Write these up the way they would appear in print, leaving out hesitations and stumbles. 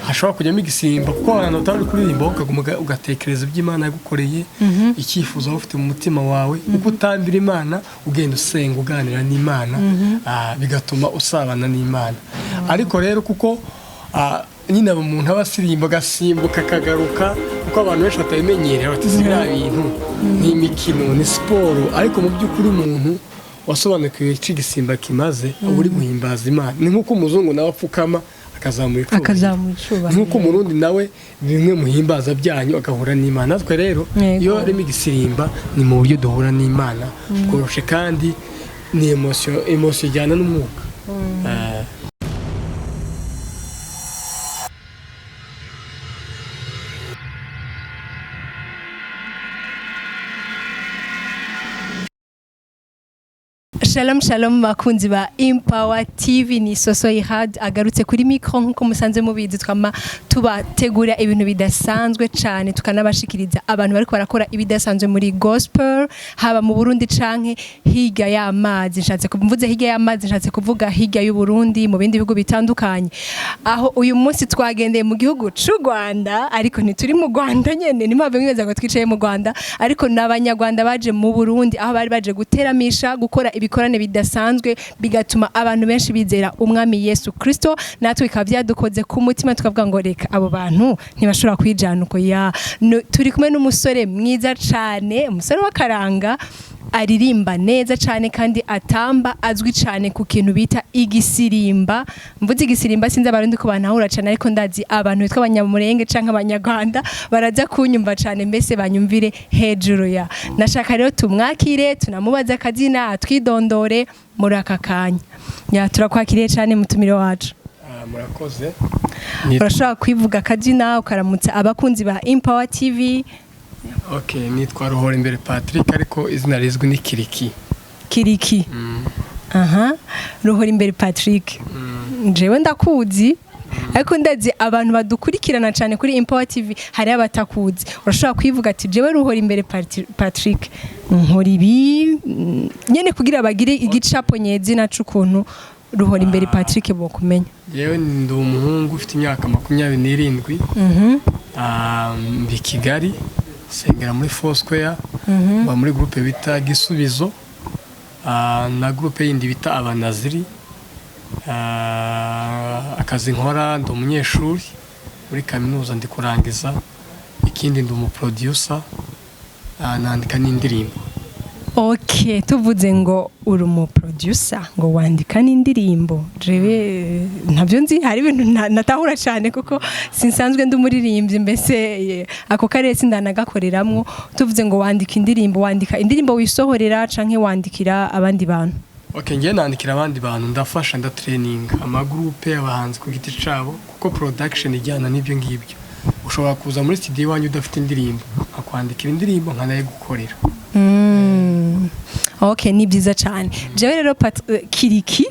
hashobora kujyamo igisimba kuko abantu batari kuririmba ukaguma ugatekereza iby'Imana yagukoreye icyifuzo ufite mu mutima wawe uko utambira Imana ugenda usenga uganira n'Imana bigatuma usabana n'Imana ariko rero kuko nyine umuntu aba asirimba agasimbuka akagaruka kuko abantu benshi batabimenyereye bati biriya bintu ni imikino ni siporo ariko mu by'ukuri umuntu wasobanukiwe icyo igisimba kimaze uri guhimbaza Imana ni nk'uko umuzungu nawe apfukama akazamura icuba nk'uko umurundi nawe bimwe muhimbaza byanyu agahura n'Imana natwe rero iyo harimo igisimba ni mu buryo duhura n'Imana bworoshe kandi ni emotion ijyana n'umwuka Shalom shalom bakunzi ba Empower TV ni Soso Ihad agarutse kuri micro nkuko musanze mubizi twama tubategura ibintu bidasanzwe cyane tukanabashikiriza abantu bariko barakora ibidasanzwe muri gospel haba mu Burundi canke higa y'amazi nshatse kumvuze higa y'amazi nshatse kuvuga higa y'u Burundi mu bindi bihugu bitandukanye aho uyu munsi twagendeye mu gihugu c'u Rwanda ariko ntituri mu Rwanda nyene nimave mweza ngo twicaye mu Rwanda ariko n'abanyarwanda baje mu Burundi aho bari baje guteramisha gukora ibikorane bidasanzwe bigatuma abantu benshi bizera umwami Yesu Kristo natwe ikavyadukoze ku mutima tukavuga ngo reka abo bantu ntibashobora kwijana uko turi kumwe n'umusore mwiza cyane umusore w'akaranga aririmba neza cyane kandi atamba azwi cyane ku kintu bita igisirimba mvuze igisirimba sinzi abarundi ko banahura cyane ariko ndazi abantu bitwa abanyamurenge canke abanyarwanda baraza kunyumva cyane mbese banyumvire hejuru ya nashaka rero tumwakire tunamubaza akazina atwidondore muri aka kanya turakwakiriye cyane mutumire wacu murakoze urashobora kwivuga akazina ukaramutsa abakunzi ba Empower TV. Okay, nitwa Ruhorimbere Patrick ariko izina rizwi ni Kiriki. Ruhorimbere Patrick. Jewe ndakuzi ariko ndazi abantu badukurikirana cyane kuri Empower TV hari abatakuzi. Urashobora kwivuga ati jewe Ruhorimbere Patrick nkora ibi nyene kugira bagire igicapo nyezina c'ukuntu Ruhorimbere Patrick bo kumenya. Yewe ndi umuhungu ufite imyaka 27 mbi Kigali sengera muri Foursquare ba muri groupe bita Gisubizo na groupe yindi bita Abanaziri akazi nkora ndi umunyeshuri muri kaminuza ndi kurangiza ikindi ndi umuproducer nandika n'indirimbo. Okay, tuvuze ngo uri umuproducer ngo wandika n'indirimbo jewe ntavyo nzi hari ibintu natahura cyane kuko sinsanzwe ndi umuririmbyi mbese ako karere sindanagakoreramwo tuvuze ngo wandika indirimbo wisohorera canke wandikira abandi bantu. Okay, ngiye nandikira abandi bantu ndafasha nda training amagroupe y'abahanzi ku giti cabo kuko production ijyana n'ibyo ngibyo ushobora kuza muri studio wanyu udafite indirimbo akwandikira indirimbo nkanaye gukorera. Okay, ni byiza cyane jewe rero Kiriki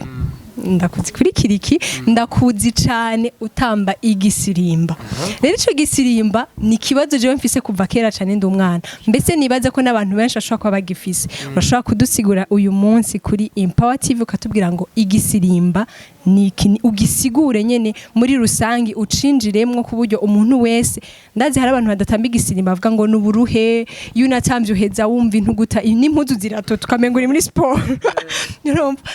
ndakuzi kuri Kiriki ndakuzi cyane utamba igisirimba rero ico gisirimba ni kibazo jewe mfise kuva kera cyane ndi umwana mbese nibaze ko nabantu benshi ashobora kuba bagifise urashobora kudusigura uyu munsi kuri Empower TV ukatubwira ngo igisirimba ni ugisigure nyene muri rusangi ucinjiremwo ku buryo umuntu wese ndazi hari abantu badatamba igisirimba bavuga ngo nuburuhe yunatambye uheza wumva intuguta n'impuzu zirato tukamengo uri muri sport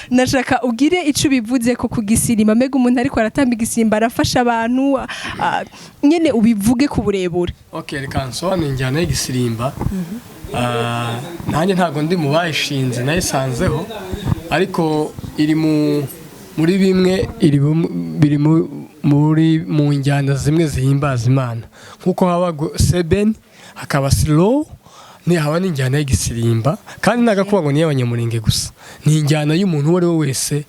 nashaka ugire ico bivuze ko kugisirimba mega umuntu ariko aratamba igisirimba arafasha abantu nyene ubivuge ku burebure. Okay, reka nsobanure injyana y'igisirimba nanjye ntago ndi mu bayishinze nayisanzeho ariko iri muri bimwe biri mu njyana zimwe zihimbaza Imana nkuko haba seben hakaba slow ni haba n'injyana y'igisirimba kandi nagakuba ngo ni y'abanyamurenge gusa ni injyana y'umuntu uwo ari we wese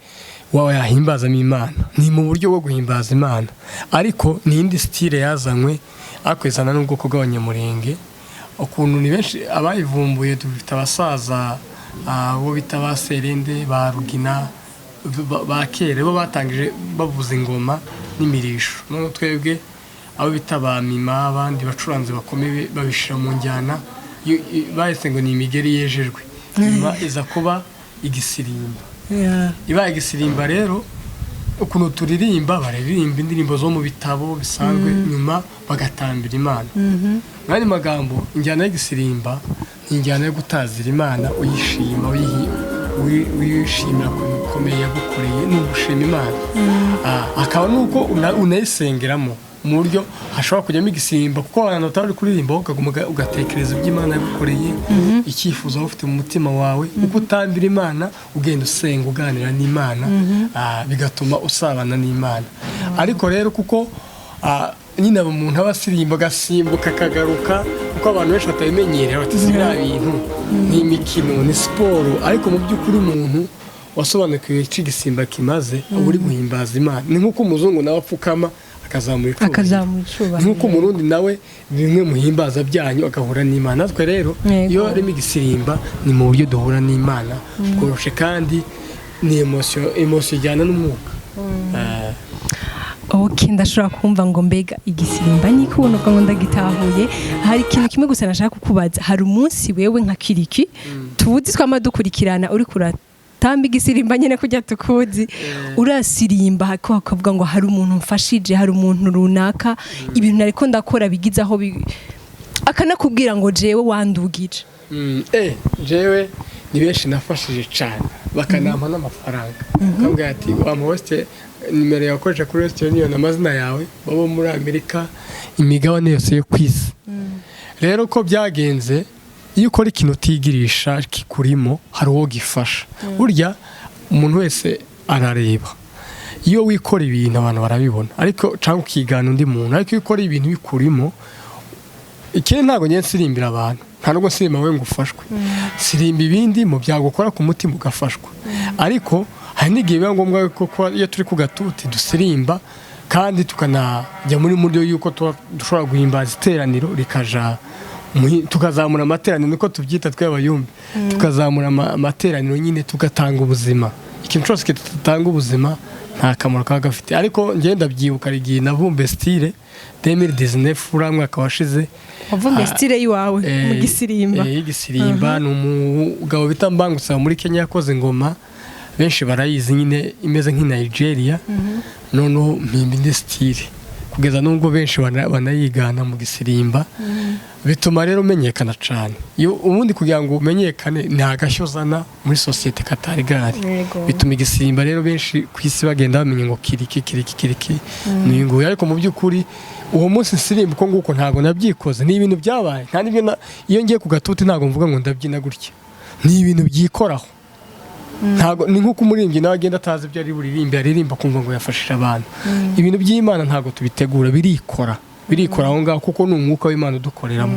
wawe yahimbazamo Imana ni mu buryo bwo guhimbaza Imana ariko ni indi style yazanywe akwezana n'ubwoko bw'abanyamurenge ukuntu ni benshi abayivumbuye dufite abasaza bo bita baserende ba Rugina ba kera bo batangije bavuza ingoma n'imirisho no twebwe abo bita ba Mima abandi bacuranze bakomeye babishira mu njyana bahise ngo ni imigeri yejejwe iza kuba igisirimba iba igisirimba rero ukuntu turirimba baririmba indirimbo zo mu bitabo bisanzwe nyuma bagatambira Imana. Mwari magambo injyana y'igisirimba injyana yo gutazira Imana uyishima wishimira kubikomeye yagukoreye n'ugushima Imana. Akaba nuko unayisengeramo mu buryo hashobora kujyamo igisimba kuko abantu batari kuririmba ukaguma ugatekereza iby'Imana yagukoreye icyifuzo ufite mu mutima wawe uko utambira Imana ugenda usenga uganira n'Imana bigatuma usabana n'Imana. Ariko rero kuko nyine umuntu aba asirimba agasimbuka akagaruka kuko abantu benshi batabimenyereye bati biriya bintu ni imikino ni siporo, ariko mu by'ukuri umuntu wasobanukiwe icyo igisimba kimaze uba uri guhimbaza Imana. Ni nk'uko umuzungu nawe apfukama akazamura icyubahiro, nk'uko umurundi nawe bimwe muhimbaza byanyu agahura n'Imana. Natwe rero iyo harimo igisirimba ni mu buryo duhura n'Imana bworoshe kandi ni emotion ijyana n'umwuka. Ndashobora kumva ngo mbega igisirimba nikubona ngo ndagitahuye. Hari ikintu kimwe gusa nashaka kukubaza. Hari umunsi wewe nka Kiriki tubuzi twamadukurikirana uri tamba igisirimba nyene kujya tukuzi urasirimba hako akavuga ngo hari umuntu mfashije, hari umuntu runaka ibintu nariko ndakora bigize aho akanakubwira ngo jewe wandugije? Jewe ni benshi nafashije cyane bakanampa n'amafaranga akambwira ati wamuhoste nimero yakoresha kuri Western Union amazina yawe babo muri Amerika imigabane yose yo kwisi. Rero ko byagenze iyo ukora ikintu utigirisha kikurimo hari uwo gifasha. Burya umuntu wese arareba iyo wikora ibintu abantu barabibona, ariko cyangwa ukigana undi muntu. Ariko iyo ukora ibintu bikurimo ikindi ntabwo ngiye nsirimbira abantu, nta nubwo nsirima we ngo ufashwe, sirimba ibindi mu byagukora ku mutima ugafashwa. Ariko hari n'igihe biba ngombwa ko iyo turi ku gatuti dusirimba kandi tukanajya muri muryo yuko dushobora guhimbaza iteraniro rikaja tukazamura amateraniro niko tubyita tw'abayumbi, tukazamura amateraniro nyine tugatanga ubuzima. Ikintu cyose kitatanga ubuzima nta kamaro kaba gafite. Ariko ngenda byibuka igihe navumbe style 2019 uramwaka washize wavumbe style yiwawe mu gisirimba. Igisirimba n'umugabo bita Mbangutsa muri Kenya yakoze ngoma benshi barayizi nyine imeze nk'i Nigeria. Noneho mpimba indi style kugeza nubwo benshi banayigana mu gisirimba. Bituma rero umenyekana cyane. Iyo ubundi kugira ngo umenyekane nta gashyozana muri societe katari gari. Bituma igisimba rero benshi ku isi bagenda bamenye ngo kiriki n'inguye. Ariko mu by'ukuri uwo munsi nsirimba uko nguko ntago nabyikoze, ni ibintu byabaye. Nta nibyo iyo ngiye ku gatuti ntago mvuga ngo ndabyina gutya, ni ibintu byikoraho. Ntago ni nkuko umurimbyi nawe agenda atazi ibyo ari buririmbe aririmba kumva ngo yafashije abantu. Ibintu by'Imana ntago tubitegura, birikora aho ngaho kuko ni umwuka w'Imana udukoreramo.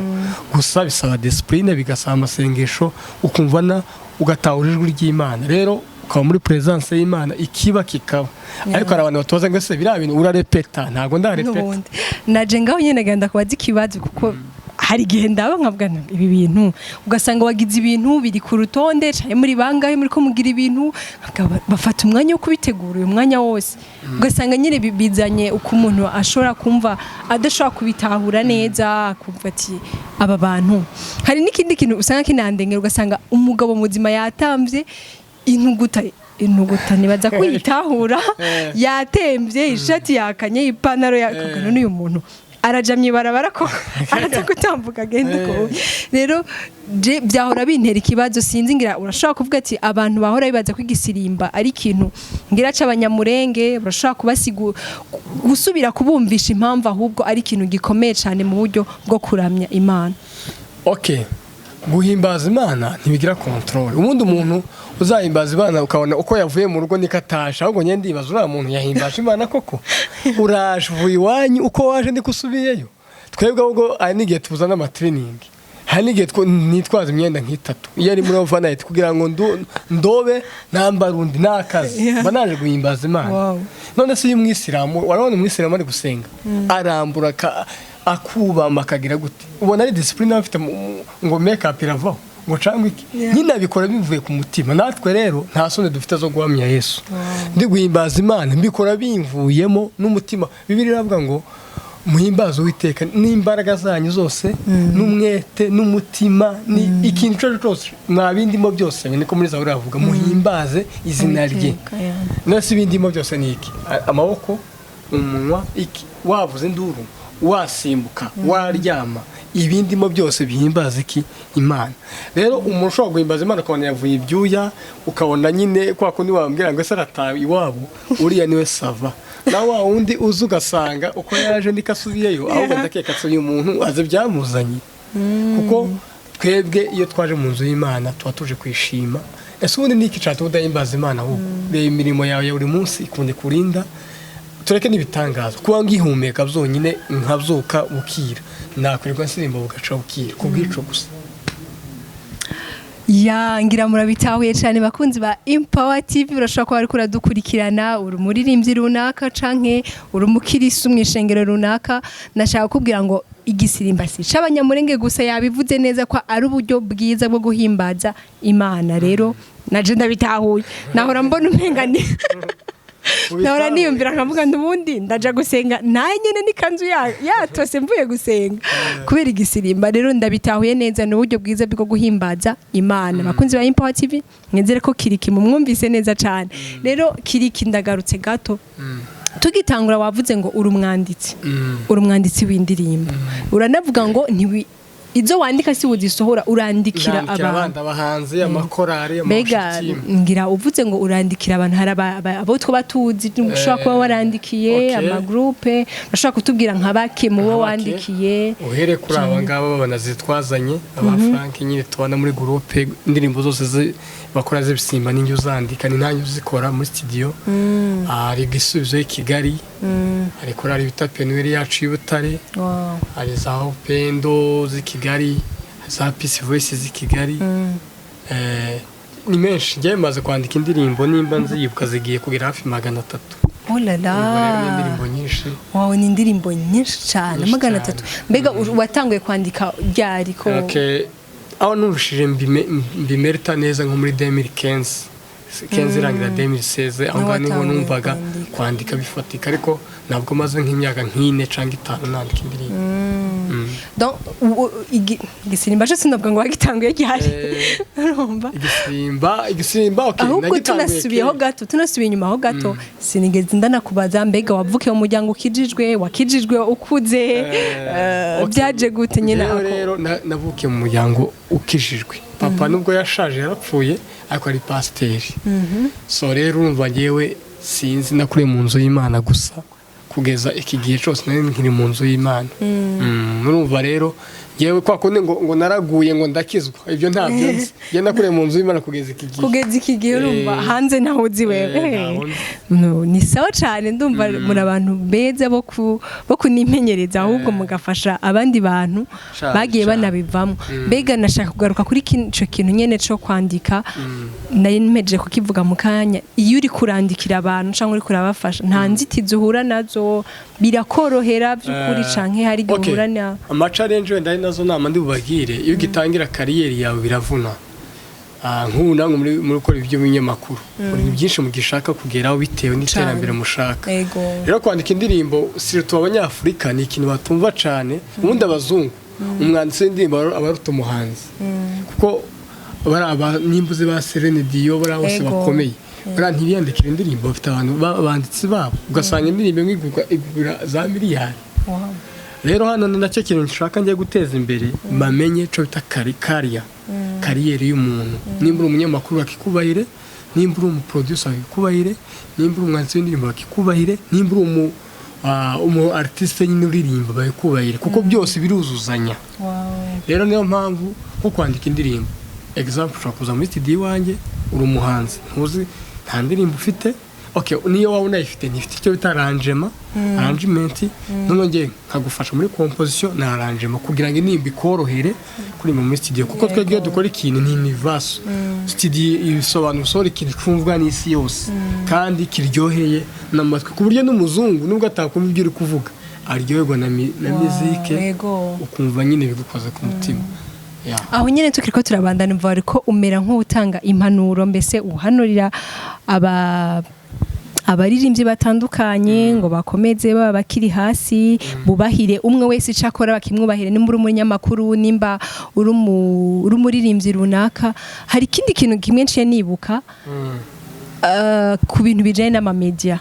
Gusa bisaba discipline, bigasaba amasengesho, ukumva ugatahura ijwi ry'Imana. Rero ukaba muri presence y'Imana ikiba kikaba. Ariko hari abantu batoza ngo se biriya bintu urarepeta. Ntago ndarepeta. Naje ngaho nyene ganda kubaza ikibazo kuko hari igihe ndaba nkavuga ibi bintu ugasanga wagize ibintu biri ku rutonde cyane muri bangahe muri ko mugira ibintu bafata umwanya wo kubitegura uyu mwanya wose ugasanga nyine bizanye uko umuntu ashobora kumva adashobora kubitahura neza kumva ati aba bantu. Hari n'ikindi kintu usanga kinandengera ugasanga umugabo muzima yatambye intuguta nibaza kwitahura yatemvye ishati yakanye ipantaro yakagana n'uyu muntu arajamye barabara ko araza gutambuka agende ko. Rero byahora bintera ikibazo sinzi ngira urashobora kuvuga ati abantu bahora bibaza ko igisirimba ari ikintu ngira c'abanyamurenge urashobora gusubira kubumvisha impamvu ahubwo ari ikintu gikomeye cyane mu buryo bwo kuramya Imana. Guhimbaza Imana ntibigira control. Ubundi umuntu uzahimbaza Imana ukabona uko yavuye mu rugo nikatasha ahubwo nyende ndibaza uriya muntu yahimbaje Imana koko uraje uvuye iwanyu uko waje ndi kusubiyeyo. Twebwe ahubwo ari n'igihe tuzana amatraining, hari n'igihe nitwaza imyenda nk'itatu iyo ari muri overnight kugira ngo ndobe nambara undi n'akazi banaje guhimbaza Imana. None se uyu mwisilamu warabona umwisilamu ari gusenga arambura akubama akagira gute, ubona ari discipline afite ngo make up iravaho ngo cangwa iki nyine abikora bivuye ku mutima. Natwe rero nta sone dufite zo guhamya Yesu ndi guhimbaza Imana mbikora bimvuyemo n'umutima. Bibiliya iravuga ngo muhimbazo witeka n'imbaraga zanyu zose n'umwete n'umutima ni ikintu cyose mwabindimo byose niko muri Zaburi avuga muhimbaze izina rye nasi ibindimo byose ni iki amaboko umunwa iki wavuze induru wasimbuka waryama ibindimo byose bihimbaza iki Imana rero umuntu ushobora guhimbaza Imana ukabona yavuye ibyuya ukabona nyine kwa kundi wambwira ngo ese arataye iwabo uriya niwe sava nawe wa wundi uzi ugasanga uko yaje nikasubiyeyo ahubwo ndakeka uyu muntu azi byamuzanye kuko twebwe iyo twaje mu nzu y'Imana tuba tuje kwishima ese ubundi niki cyatse udahimbaza Imana ahubwo reba imirimo yawe ya buri munsi ikunde kurinda tureke n'ibitangaza kuba ngihumeka byonyine nkabyuka bukira nakwirirwa nsirimba bugaca bukira kubwico gusa ya ngira murabitahuye cyane bakunzi ba Empower TV urashobora kuba ari kuradukurikirana uri muririmbyi runaka canke uri umukirisu mwishengero runaka nashaka kubwira ngo igisirimba si c'abanyamurenge gusa yabivuze neza ko ari uburyo bwiza bwo guhimbaza Imana rero naje ndabitahuye nahora mbona umengane nahora niyumvira nkavuga ndubundi ndaja gusenga naye nyene nikanzu yatose mvuye gusenga kubera igisirimba rero ndabitahuye neza n'uburyo bwiza bwo guhimbaza Imana bakunzi ba Empower TV mwenzere ko kiriki mumwumvise neza cyane rero kiriki ndagarutse gato tugitangura wavuze ngo uri umwanditsi w'indirimbo uranavuga ngo izo wandika si uzisohora urandikira abantu abahanzi amakorari amashitsi ngira uvuze ngo urandikira abantu hari abo two batuzi ushobora kuba warandikiye ama groupe bashobora kutubwira nka bake mu bo wandikiye uhere kuri aba ngabo banazitwazanye aba Frank nyine tubana muri groupe indirimbo zose bakora z'ibisimba n'injye uzandika ni nanjye uzikora muri studio ari gisubizo Kigali ari korari bita Penuel yacu y'Ubutare ari za Pendo z'Kigali za Peace Voice z'Kigali ni menshi ngiye maze kwandika indirimbo nimba nziyibuka zigiye kugera hafi 300 oh la la indirimbo nyinshi wawe ni indirimbo nyinshi cyane 300 mbega watanguye kwandika ryari ko aho nurushije mbimerita neza nko muri 2015 irangira 2016 aho ngani numvaga kwandika bifatika ariko ntabwo maze nk'imyaka nk'ine cyangwa 5 nandika indirimbo donc igisirimba cyo sinavuga ngo wagitanguye gihari urumva igisirimba okay ahubwo tunasubiye inyuma ho gato sinigeze ndanakubaza mbega wavuke mu muryango wakijijwe ukuze byaje gute nyine ako rero navuke mu muryango ukijijwe papa nubwo yashaje yarapfuye ariko ari pasiteri so rero urumva ngewe sinzi nakuriye mu nzu y'Imana gusa kugeza iki gihe cyose nari nkiri mu nzu y'Imana urumva rero yewe kwa kundi ngo naraguye ngo ndakizwa ibyo ntabyo nzi je nakuriye mu nzu y'Imana kugeza iki gihe urumva hanze naho uzi wewe ni sawa cyane ndumva muri abantu beza bo kunimenyereza ahubwo mugafasha abandi bantu bagiye banabivamo mbega nashaka kugaruka kuri ico kintu nyene cyo kwandika nari nimeje kukivuga mu kanya iyo uri kurandikira abantu cyangwa uri kurabafasha nta nzitizi uhura nazo birakorohera by'ukuri canke hari gihurana ama challenge wenda nazo nama ndi bubagire iyo gitangira kariyeri yawe biravuna nk'ubu namwe muri gukora ibyo binyamakuru muri byinshi mugishaka kugeraho bitewe n'iterambere mushaka rero kwandika indirimbo surtout abanyafrika ni ikintu batumva cyane ubundi abazungu umwanditsi w'indirimbo abaruta umuhanzi kuko baraba nimbuze ba Celine Dion bara bose bakomeye ntibiyandikira indirimbo bafite abantu banditsi babo ugasanga indirimbo igura za miliyari rero hano nacyo kintu nshaka ngiye guteza imbere bamenye cyo bita kariyeri y'umuntu nimba uri umunyamakuru bakikubahire nimba uri umuproducer bakikubahire nimba uri umwanditsi w'indirimbo bakikubahire nimba uri umu artiste nyine uririmba bakikubahire kuko byose biruzuzanya rero niyo mpamvu ko kwandika indirimbo example ushobora kuza muri studio wanjye uri umuhanzi ntuzi nta ndirimbo ufite okay niyo waba unayifite ntifite icyo bita arrangement none nkagufasha muri composition na arrangement kugira ngo nimba ikorohere kuri mu studio kuko twebwe dukora ikintu ni universe studio isobanura ikintu cyumvwa n'isi yose kandi kiryoheye namatwe ku buryo n'umuzungu nubwo atakumva ibyo uri kuvuga aryoherwa na musique ukumva nyine bigukoze ku mutima aho nyene tukiriko turabandana mva ariko umera nk'utanga impanuro mbese uhanurira abaririmbyi batandukanye ngo bakomeze baba bakiri hasi bubahire umwe wese icakora bakimwubahire nimba uri umunyamakuru nimba uri umuririmbyi runaka. hari ikindi kintu kimwe nciye nibuka ku bintu bijanye n'amamedia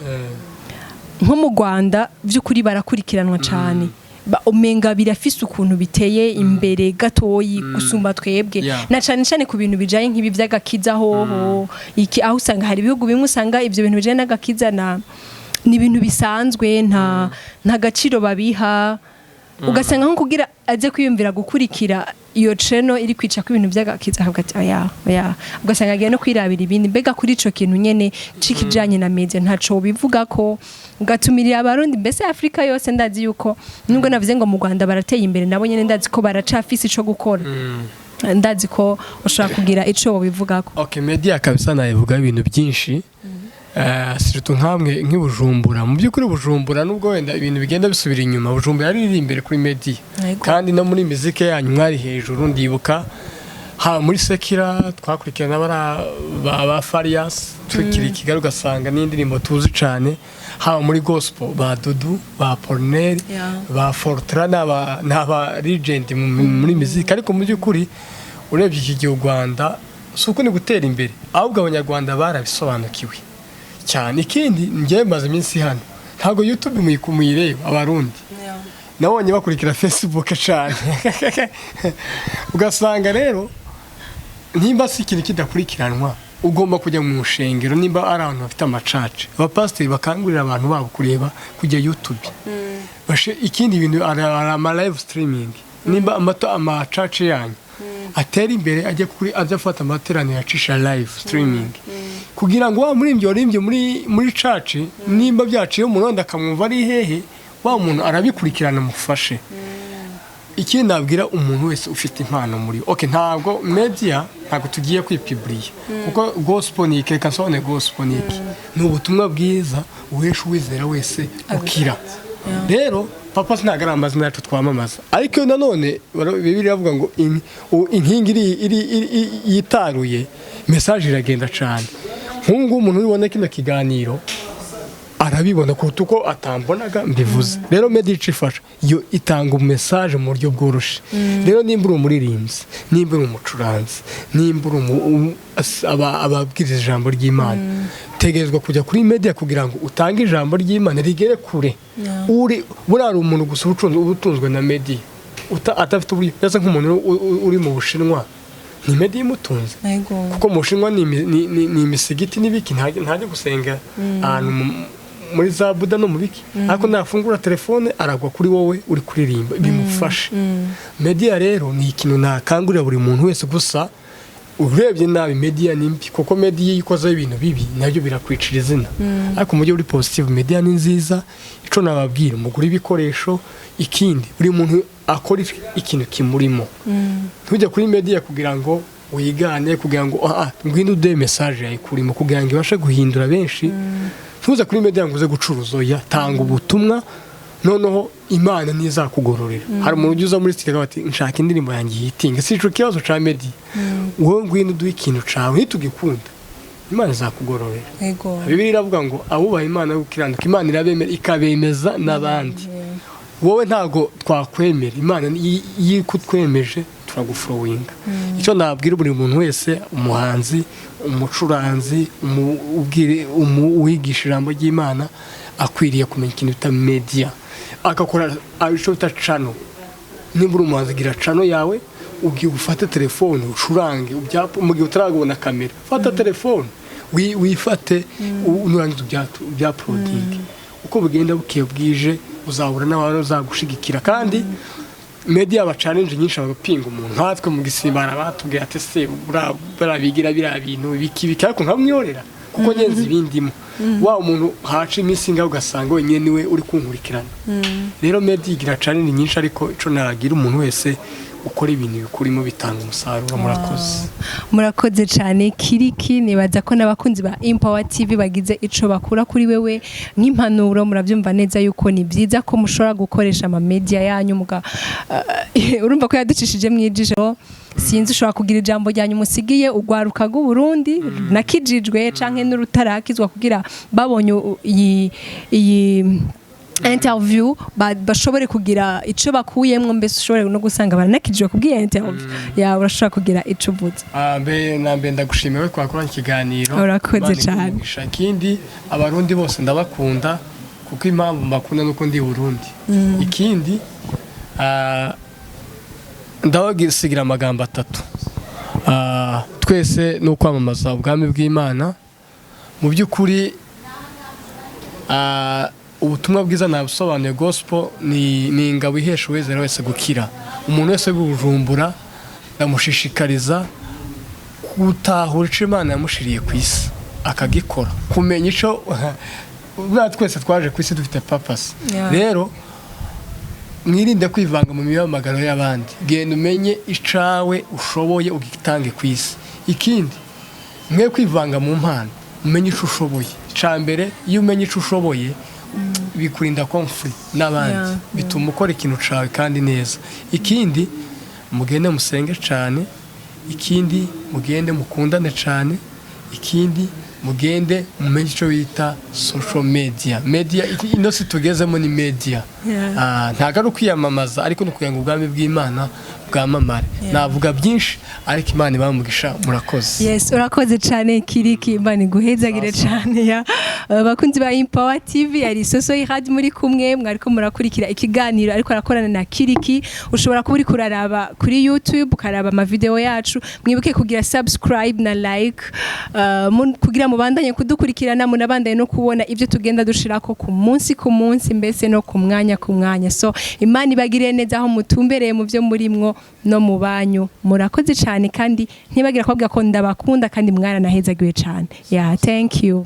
nko mu Rwanda by'ukuri barakurikiranwa cyane umenga birafise ukuntu biteye imbere gatoyi gusumba twebwe na cyane ku bintu bijanye nk'ibi vy'agakiza hoho iki aho usanga hari ibihugu bimwe usanga ivyo bintu bijanye n'agakiza ni ibintu bisanzwe nta gaciro babiha ugasanga nko kugira aje kwiyumvira gukurikira iyo channel iri kwica ko ibintu by'agakiza hagati ugasanga agiye no kwirabira ibindi mbega kuri ico kintu nyene cikijanye na media ntaco bivuga ko ugatumirira abarundi mbese Afrika yose ndazi yuko nubwo navuze ngo mu Rwanda barateye imbere nabo nyene ndazi ko baracafise ico gukora ndazi ko ushaka kugira ico bivugako. Okay, media kabisa nayivuga ibintu byinshi surtout nkamwe nk'ibujumbura mu by'ukuri bujumbura nubwo wenda ibintu bigenda bisubira inyuma bujumbura ari imbere kuri media kandi no muri muzike yanyu mwari hejuru ndibuka ha muri Sekira twakurikirana ba Farias tukiri Kigali ugasanga n'indirimbo tuzi cyane ha muri gospel ba Dudu ba Pornel ba Fortran n'aba legend muri muzike ariko mu by'ukuri urebye iki gihe u Rwanda suko ni gutera imbere ahubwo abanyarwanda barabisobanukiwe cyane. Ikindi ngiye maze iminsi hano ntago YouTube muyireba abarundi nabonye bakurikira Facebook cyane ugasanga rero nimba si ikintu kidakurikiranwa ugomba kujya mu mushengero nimba ari abantu bafite amacaca abapasiteri bakangurira abantu babo kureba kujya YouTube ikindi bintu ama live streaming nimba amacaca yanyu atera imbere ajya afata amateraniro acisha live streaming kugira ngo wa murimbyo warimbye muri church nimba byaciye umuronda akamwumva ari hehe wa muntu arabikurikirana mufashe. Ikindi nabwira umuntu wese ufite impano muri ntabwo media ntabwo tugiye kwipibriya kuko gospel ni keka sone gospel ni ubutumwa bwiza uhesha uwizera wese ukira. Rero papa sinagara amazina yacu twamamaza ariko nanone Bibiliya avuga ngo inkingi iri yitaruye message iragenda cyane nk'ubu umuntu ubona kino kiganiro arabibona kuko atambonaga mbivuze. Rero media icifasha yo itanga message mu buryo bworoshe. Rero nimba uri umuririmbyi nimba uri umucuranzi nimba uri ababwiriza ijambo ry'Imana tegerezwa kujya kuri media kugira ngo utange ijambo ry'Imana rigere kure. Burari umuntu gusa ubutunzwe na media atafite uburyo yasa nk'umuntu uri mu Bushinwa ni media imutunze kuko mu Bushinwa ni imisigiti n'ibiki ntajye gusenga ahantu muri za Buda no mu biki ariko nafungura telefone aragwa kuri wowe uri kuririmba bimufashe. Media rero ni ikintu nakangurira buri muntu wese gusa urebye nabi media nimbi kuko media yikoze ibintu bibi nabyo birakwicira izina ariko mu gihe uri positive media ni nziza. Ico nababwira umugura ibikoresho ikindi buri muntu akora ikintu kimurimo ntujya kuri media kugira ngo uyigane kugira ngo ngwino ude message yayikurimo kugira ngo ibashe guhindura benshi. Ntuza kuri media ngo uze gucuruza tanga ubutumwa noneho Imana nizakugororera. Hari umuntu ujuza muri studio ati nshaka indirimbo yanjye yitinga si ico kibazo ca media wowe ngwino duhe ikintu cawe nitugikunda Imana izakugororera. Bibiliya iravuga ngo abubaha Imana gukiranuka Imana irabemera ikabemeza n'abandi. Wowe ntago twakwemera Imana yikutwemeje turaguflowinga. Icyo nabwira buri muntu wese umuhanzi umucuranzi uwigisha ijambo ry'Imana akwiriye kumenya ikintu bita media akakora icyo bita channel. Nimba uri umuhanzi gira channel yawe ugiye ufate telefone ucurange mu gihe utarabona kamera fata telefone wifate unurangiza bya uploading uko bugenda bwije uzabura n'abantu uzagushigikira. Kandi media aba challenge nyinshi abapinga umuntu nkatwe mu gisimbara batubwiye ati se barabigira bira bintu bikibika ariko nkamwiyorera kuko nyenzi ibindimo wa umuntu haca iminsi ngaho ugasanga wenyine niwe uri kunkurikirana. Rero media igira challenge nyinshi ariko ico nagira umuntu wese ukora ibintu bikurimo bitanga umusaruro. Murakoze cyane Kiriki, nibaza ko n'abakunzi ba Empower TV bagize ico bakura kuri wewe nk'impanuro. Murabyumva neza yuko ni byiza ko mushobora gukoresha ama media yanyu urumva ko yaducishije mwijisho. Sinzi ushobora kugira ijambo ryanyu musigiye ugwaruka rw'u Burundi nakijijwe canke n'urutarakizwa kugira babonye iyi interview bashobore kugira ico bakuyemwo, mbese ushobore no gusanga baranakijijwe kubwiye interview ya urashobora kugira ico uvuze. Mbe ndagushimiye twakoranye ikiganiro. Urakoze cyane. Ikindi abarundi bose ndabakunda kuko impamvu mbakunda nuko ndi Burundi. Ikindi ndabagisigira amagambo atatu. Twese no kwamamaza ubwami bw'Imana. Mu by'ukuri ubutumwa bwiza nabusobanuye, gospel ni ingabo ihesha uwizera wese gukira. Umuntu wese w'Ubujumbura ndamushishikariza gutahura ico Imana yamushiriye ku isi akagikora, kumenya ico twese twaje ku isi dufite purpose. Rero mwirinde kwivanga mu mibamagaro y'abandi, genda umenye icawe ushoboye ugitange ku isi. Ikindi mwe kwivanga mu mpano, umenye ico ushoboye. Cambere iyo umenye ico ushoboye bikurinda conflict n'abandi, bituma ukora ikintu cawe kandi neza. Ikindi mugende musenge cyane. Ikindi mugende mukundane cyane. Ikindi mugende mumenye ico bita social media. Ino si tugezemo ni media. Ntago ari kwiyamamaza ariko no kugira ubwami bw'Imana bwamamare. Navuga byinshi ariko Imana ibamugisha. Murakoze. Yes, urakoze cyane Kiriki, Imana iguhezagire cyane ya bakunzi ba Empower TV. Yari Soso Ihad muri kumwe, mwariko murakurikira ikiganiro ariko arakorana na Kiriki. Ushobora kuba uri kuraraba kuri YouTube ukaraba ama video yacu. Mwibuke kugira subscribe na like kugira mubandanye kudukurikirana, munabandanye no kubona ibyo tugenda dushirako ku munsi mbese no ku mwanya. So Imana ibagire neza aho mutumbereye mu byo murimwo no mu banyu. Murakoze cyane kandi ntibagira kubabwira ko ndabakunda kandi mwaranahezagiwe cyane. Thank you.